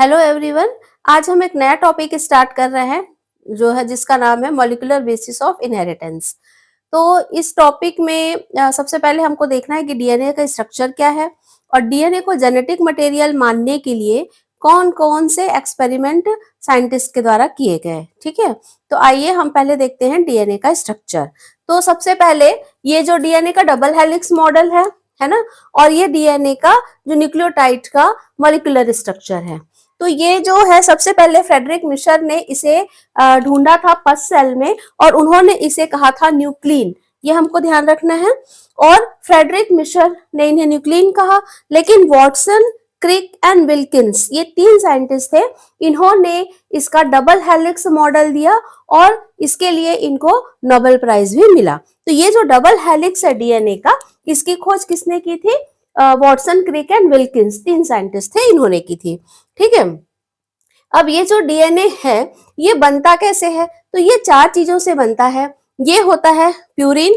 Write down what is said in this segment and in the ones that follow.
Hello everyone. आज हम एक नया टॉपिक स्टार्ट कर रहे हैं जो है जिसका नाम है मॉलिक्यूलर बेसिस ऑफ इनहेरिटेंस। तो इस टॉपिक में सबसे पहले हमको देखना है कि डीएनए का स्ट्रक्चर क्या है और डीएनए को जेनेटिक मटेरियल मानने के लिए कौन कौन से एक्सपेरिमेंट साइंटिस्ट के द्वारा किए गए। ठीक है, तो आइए हम पहले देखते हैं डीएनए का स्ट्रक्चर। तो सबसे पहले ये जो डीएनए का डबल हेलिक्स मॉडल है ना, और ये डीएनए का जो न्यूक्लियोटाइड का मॉलिक्यूलर स्ट्रक्चर है। तो ये जो है सबसे पहले फ्रेडरिक मिशर ने इसे ढूंढा था पस सेल में और उन्होंने इसे कहा था न्यूक्लिन। ये हमको ध्यान रखना है। और फ्रेडरिक मिशर ने इन्हें न्यूक्लिन कहा, लेकिन वॉटसन, क्रिक एंड विल्किंस ये तीन साइंटिस्ट थे, इन्होंने इसका डबल हेलिक्स मॉडल दिया और इसके लिए इनको नोबेल प्राइज भी मिला। तो ये जो डबल हेलिक्स है डीएनए का, इसकी खोज किसने की थी? वॉटसन, क्रिक एंड विल्किंस, तीन साइंटिस्ट थे, इन्होंने की थी। ठीक है, अब ये जो डीएनए है ये बनता कैसे है? तो ये चार चीजों से बनता है। ये होता है प्यूरिन,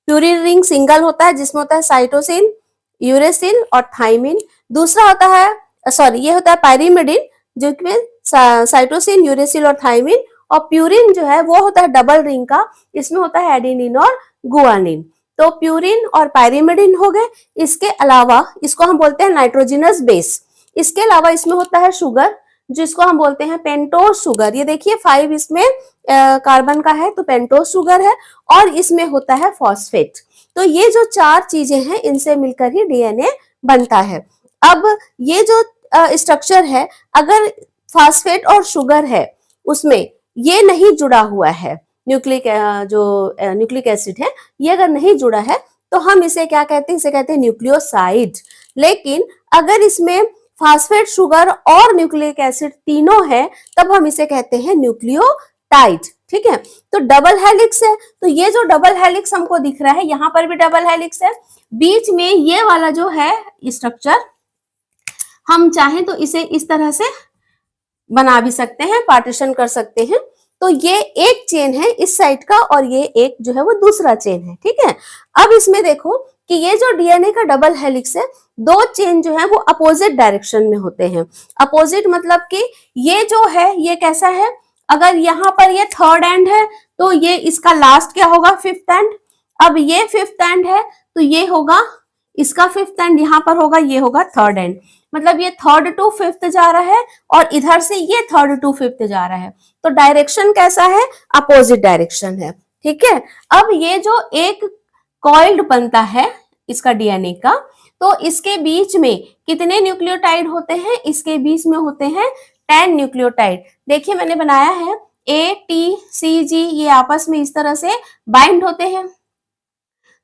प्यूरिन रिंग सिंगल होता है जिसमें होता है साइटोसिन, यूरेसिल और थाइमिन। दूसरा होता है ये होता है पायरिमिडिन जिसमें साइटोसिन, यूरेसिल और थाइमिन। और प्यूरिन जो है वो होता है डबल रिंग का, इसमें होता है एडेनिन और गुआनिन। तो प्यूरिन और पायरिमिडिन हो गए। इसके अलावा इसको हम बोलते हैं नाइट्रोजिनस बेस। इसके अलावा इसमें होता है शुगर जिसको हम बोलते हैं पेंटोज शुगर। ये देखिए 5 इसमें कार्बन का है तो पेंटोज शुगर है। और इसमें होता है फॉस्फेट। तो ये जो चार चीजें हैं इनसे मिलकर ही डीएनए बनता है। अब ये जो स्ट्रक्चर है, अगर फॉस्फेट और शुगर है उसमें ये नहीं जुड़ा हुआ है, न्यूक्लिक एसिड है ये अगर नहीं जुड़ा है तो हम इसे क्या कहते हैं? इसे कहते हैं न्यूक्लियोसाइड। लेकिन अगर इसमें फॉस्फेट, शुगर और न्यूक्लिक एसिड तीनों है तब हम इसे कहते हैं न्यूक्लियोटाइड। ठीक है, तो डबल हेलिक्स है। तो ये जो डबल हेलिक्स हमको दिख रहा है, यहाँ पर भी डबल हेलिक्स है। बीच में ये वाला जो है स्ट्रक्चर, हम चाहें तो इसे इस तरह से बना भी सकते हैं, पार्टीशन कर सकते हैं। तो ये एक चेन है इस साइड का और ये एक जो है वो दूसरा चेन है। ठीक है, अब इसमें देखो कि ये जो डीएनए का डबल हेलिक्स है, दो चेन जो है वो अपोजिट डायरेक्शन में होते हैं। अपोजिट मतलब कि ये जो है ये कैसा है? अगर यहाँ पर ये थर्ड एंड है तो ये इसका लास्ट क्या होगा? Fifth and. अब ये फिफ्थ एंड है तो ये होगा इसका फिफ्थ एंड, यहाँ पर होगा ये होगा थर्ड एंड। मतलब ये थर्ड टू फिफ्थ जा रहा है और इधर से ये थर्ड टू फिफ्थ जा रहा है। तो डायरेक्शन कैसा है? अपोजिट डायरेक्शन है। ठीक है, अब ये जो एक कॉइल्ड बनता है इसका डीएनए का, तो इसके बीच में कितने न्यूक्लियोटाइड होते हैं? इसके बीच में होते हैं 10 न्यूक्लियोटाइड। देखिए मैंने बनाया है ए, टी, सी, जी, ये आपस में इस तरह से बाइंड होते हैं।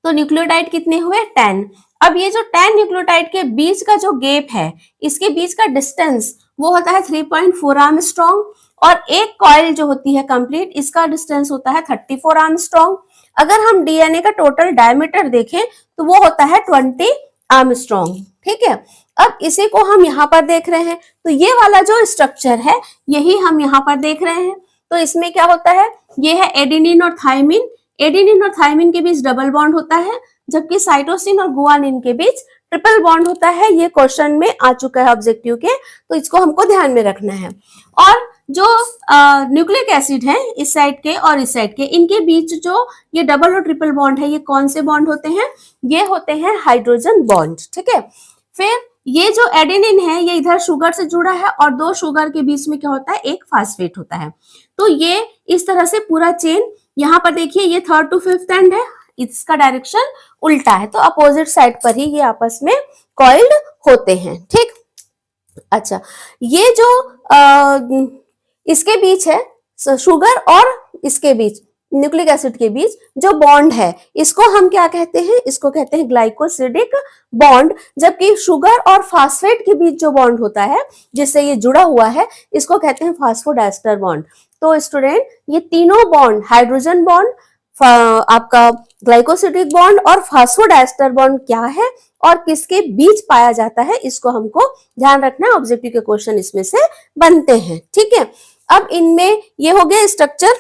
तो न्यूक्लियोटाइड कितने हुए? 10। अब ये जो 10 न्यूक्लियोटाइड के बीच का जो गैप है, इसके बीच का डिस्टेंस वो होता है 3.4 आर्मस्ट्रॉन्ग। और एक कॉइल जो होती है कंप्लीट, इसका डिस्टेंस होता है 34 आर्मस्ट्रॉन्ग। अगर हम डीएनए का टोटल डायमीटर देखें तो वो होता है 20 आर्मस्ट्रॉन्ग। ठीक है, अब इसी को हम यहाँ पर देख रहे हैं। तो ये वाला जो स्ट्रक्चर है यही हम यहाँ पर देख रहे हैं। तो इसमें क्या होता है? ये है एडेनिन और थाइमिन। एडेनिन और थाइमिन के बीच डबल बॉन्ड होता है, जबकि साइटोसिन और गुआनिन के बीच ट्रिपल बॉन्ड होता है। ये क्वेश्चन में आ चुका है ऑब्जेक्टिव के, तो इसको हमको ध्यान में रखना है। और जो न्यूक्लिक एसिड है इस साइड के और इस साइड के, इनके बीच जो ये डबल और ट्रिपल बॉन्ड है, ये कौन से बॉन्ड होते हैं? ये होते हैं हाइड्रोजन बॉन्ड। ठीक है, फिर ये जो एडेनिन है ये इधर शुगर से जुड़ा है और दो शुगर के बीच में क्या होता है? एक फास्फेट होता है। तो ये इस तरह से पूरा चेन, यहाँ पर देखिए ये थर्ड टू फिफ्थ एंड है, इसका डायरेक्शन उल्टा है, तो अपोजिट साइड पर ही ये आपस में कॉइल्ड होते हैं। ठीक, अच्छा, ये जो इसके बीच है शुगर और इसके बीच न्यूक्लिक एसिड के बीच जो बॉन्ड है, इसको हम क्या कहते हैं? इसको कहते हैं ग्लाइकोसिडिक बॉन्ड। जबकि शुगर और फास्फेट के बीच जो बॉन्ड होता है जिससे ये जुड़ा हुआ है, इसको कहते हैं फास्फोडाइस्टर बॉन्ड। तो स्टूडेंट, ये तीनों बॉन्ड, हाइड्रोजन बॉन्ड, आपका ग्लाइकोसिडिक बॉन्ड और फास्फोडाइस्टर बॉन्ड क्या है और किसके बीच पाया जाता है, इसको हमको ध्यान रखना है। ऑब्जेक्टिव के क्वेश्चन इसमें से बनते हैं। ठीक है, अब इनमें ये हो गया स्ट्रक्चर।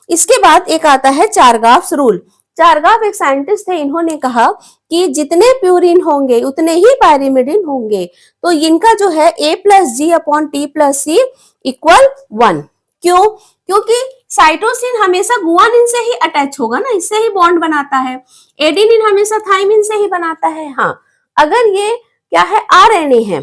इसके बाद एक आता है चारगाफ्स रूल। चारगाफ एक साइंटिस्ट थे, इन्होंने कहा कि जितने प्यूरिन होंगे उतने ही पायरिमिडिन होंगे, तो इनका जो है A+G/T+C इक्वल 1। क्यों? क्योंकि साइटोसिन हमेशा गुआनिन से ही अटैच होगा ना, इससे ही बॉन्ड बनाता है। एडेनिन हमेशा थाइमिन से ही बनाता है। हाँ, अगर ये क्या है, आरएनए है,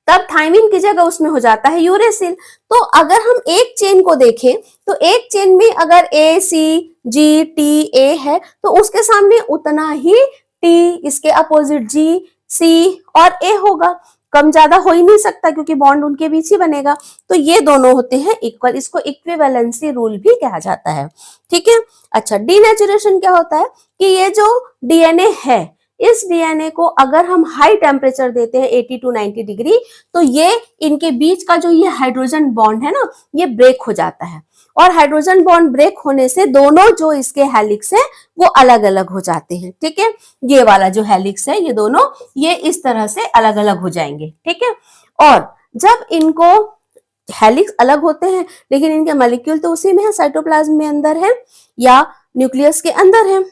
तब थाइमिन की जगह उसमें हो जाता है यूरेसिल। तो अगर हम एक चेन को देखें तो एक चेन में अगर ACGTA है तो उसके सामने उतना ही T, इसके अपोजिट GC और A होगा, कम ज्यादा हो ही नहीं सकता क्योंकि बॉन्ड उनके बीच ही बनेगा। तो ये दोनों होते हैं इक्वल, इसको इक्विवेलेंसी रूल भी कहा जाता है। ठीक है। अच्छा, डीनेचुरेशन क्या होता है कि ये जो डीएनए है, इस डीएनए को अगर हम हाई टेम्परेचर देते हैं 80 to 90 डिग्री, तो ये इनके बीच का जो ये हाइड्रोजन बॉन्ड है ना, ये ब्रेक हो जाता है, और हाइड्रोजन बॉन्ड ब्रेक होने से दोनों जो इसके हेलिक्स है वो अलग अलग हो जाते हैं। ठीक है, ये वाला जो हेलिक्स है, ये दोनों ये इस तरह से अलग अलग हो जाएंगे। ठीक है, और जब इनको हेलिक्स अलग होते हैं लेकिन इनके मॉलिक्यूल तो उसी में है, साइटोप्लाज्म में अंदर है या न्यूक्लियस के अंदर है,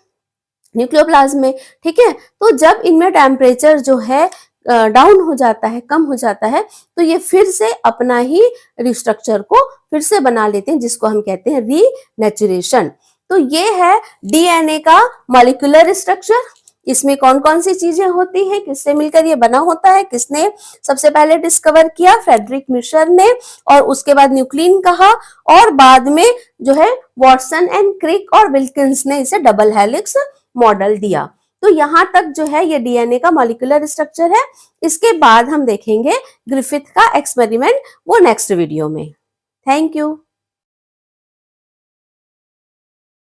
न्यूक्लियोप्लाज्म में। ठीक है, तो जब इनमें टेम्परेचर जो है डाउन हो जाता है, कम हो जाता है, तो ये फिर से अपना ही रिस्ट्रक्चर को फिर से बना लेते हैं, जिसको हम कहते हैं रीनेचुरेशन। तो ये है डीएनए का मॉलिक्यूलर स्ट्रक्चर। इसमें कौन कौन सी चीजें होती हैं, किससे मिलकर ये बना होता है, किसने सबसे पहले डिस्कवर किया, फ्रेडरिक मिशर ने, और उसके बाद न्यूक्लिन कहा, और बाद में जो है वॉटसन एंड क्रिक और विल्किंस ने इसे डबल हेलिक्स मॉडल दिया। तो यहां तक जो है ये डीएनए का मॉलिक्यूलर स्ट्रक्चर है। इसके बाद हम देखेंगे ग्रिफिथ का एक्सपेरिमेंट, वो नेक्स्ट वीडियो में। Thank you.